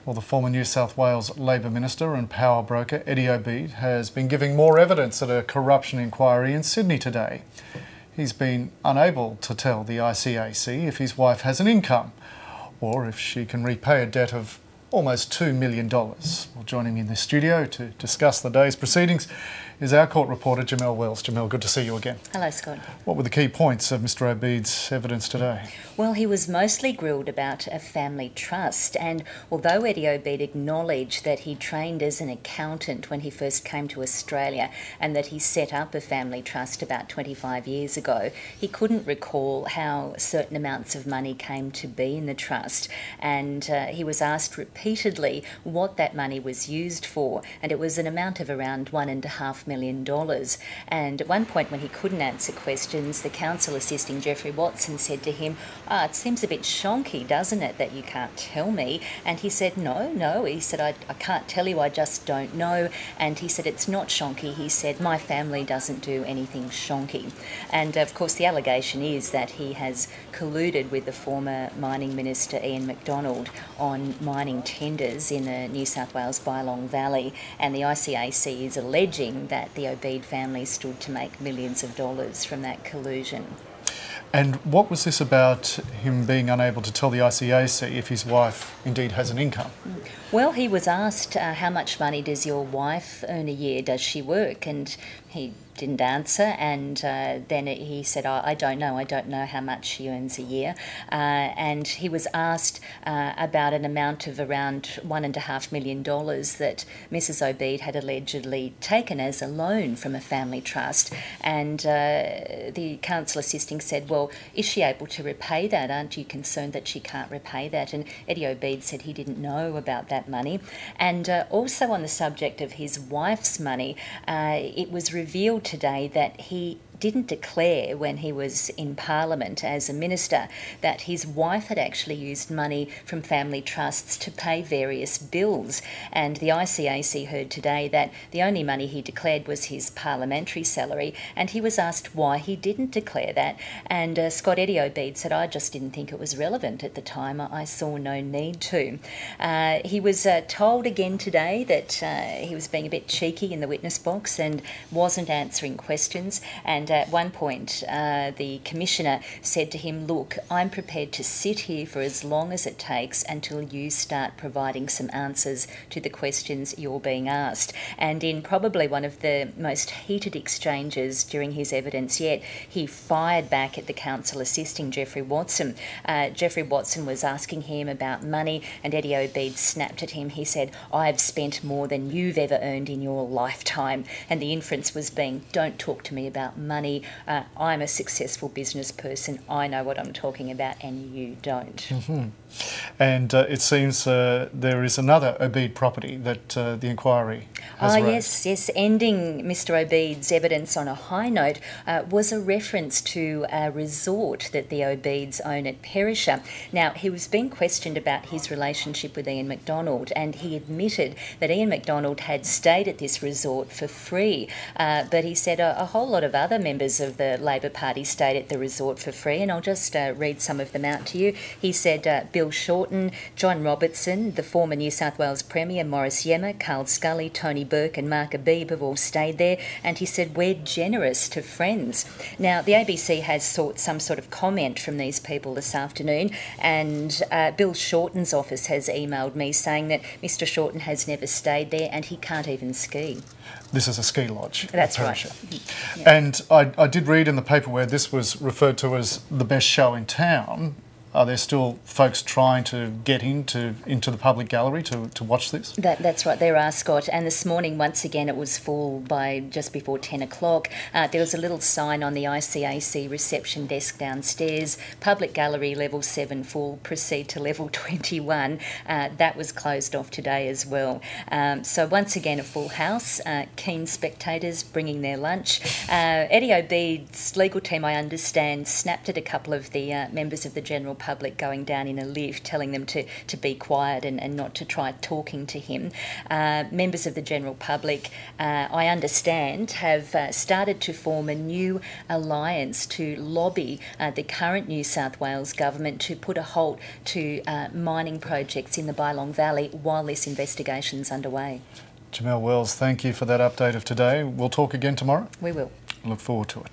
Well, the former New South Wales Labor Minister and power broker Eddie Obeid has been giving more evidence at a corruption inquiry in Sydney today. He's been unable to tell the ICAC if his wife has an income or if she can repay a debt of almost $2 million. Well, joining me in the studio to discuss the day's proceedings is our court reporter Jamelle Wells. Jamelle, good to see you again. Hello, Scott. What were the key points of Mr Obeid's evidence today? Well, he was mostly grilled about a family trust, and although Eddie Obeid acknowledged that he trained as an accountant when he first came to Australia and that he set up a family trust about 25 years ago, he couldn't recall how certain amounts of money came to be in the trust, and he was asked repeatedly what that money was used for, and it was an amount of around $1.5 million. And at one point when he couldn't answer questions, the counsel assisting Jeffrey Watson said to him, it seems a bit shonky, doesn't it, that you can't tell me? And he said, no. He said, I can't tell you, I just don't know. And he said, it's not shonky. He said, my family doesn't do anything shonky. And of course the allegation is that he has colluded with the former mining minister Ian McDonald on mining tenders in the New South Wales Bylong Valley, and the ICAC is alleging that the Obeid family stood to make millions of dollars from that collusion. And what was this about him being unable to tell the ICAC if his wife indeed has an income? Well, he was asked, how much money does your wife earn a year? Does she work? And he didn't answer, and then he said, I don't know how much she earns a year. And he was asked about an amount of around $1.5 million that Mrs Obeid had allegedly taken as a loan from a family trust. And the counsel assisting said, well, is she able to repay that? Aren't you concerned that she can't repay that? And Eddie Obeid said he didn't know about that money. And also on the subject of his wife's money, it was revealed today that he didn't declare when he was in Parliament as a minister that his wife had actually used money from family trusts to pay various bills. And the ICAC heard today that the only money he declared was his parliamentary salary, and he was asked why he didn't declare that. And Eddie Obeid said, I just didn't think it was relevant at the time. I saw no need to. He was told again today that he was being a bit cheeky in the witness box and wasn't answering questions. And at one point, the Commissioner said to him, look, I'm prepared to sit here for as long as it takes until you start providing some answers to the questions you're being asked. And in probably one of the most heated exchanges during his evidence yet, he fired back at the counsel assisting Jeffrey Watson. Jeffrey Watson was asking him about money, and Eddie Obeid snapped at him. He said, I've spent more than you've ever earned in your lifetime. And the inference was being, don't talk to me about money. I'm a successful business person. I know what I'm talking about, and you don't. Mm-hmm. And it seems there is another Obeid property that the inquiry has raised. Yes. Ending Mr Obeid's evidence on a high note was a reference to a resort that the Obeids own at Perisher. Now, he was being questioned about his relationship with Ian McDonald, and he admitted that Ian McDonald had stayed at this resort for free. But he said a whole lot of other members of the Labor Party stayed at the resort for free, and I'll just read some of them out to you. He said Bill Shorten, John Robertson, the former New South Wales Premier Maurice Yemmer, Carl Scully, Tony Burke and Mark Obeid have all stayed there, and he said we're generous to friends. Now, the ABC has sought some sort of comment from these people this afternoon, and Bill Shorten's office has emailed me saying that Mr Shorten has never stayed there and he can't even ski. This is a ski lodge. That's right. Yeah. And I did read in the paper where this was referred to as the best show in town. Are there still folks trying to get into the public gallery to watch this? That's right, there are, Scott. And this morning, once again, it was full by just before 10 o'clock. There was a little sign on the ICAC reception desk downstairs, public gallery level 7 full, proceed to level 21. That was closed off today as well. So once again, a full house, keen spectators bringing their lunch. Eddie Obeid's legal team, I understand, snapped at a couple of the members of the general public going down in a lift, telling them to be quiet and not to try talking to him. Members of the general public, I understand, have started to form a new alliance to lobby the current New South Wales government to put a halt to mining projects in the Bylong Valley while this investigation is underway. Jamelle Wells, thank you for that update of today. We'll talk again tomorrow. We will. Look forward to it.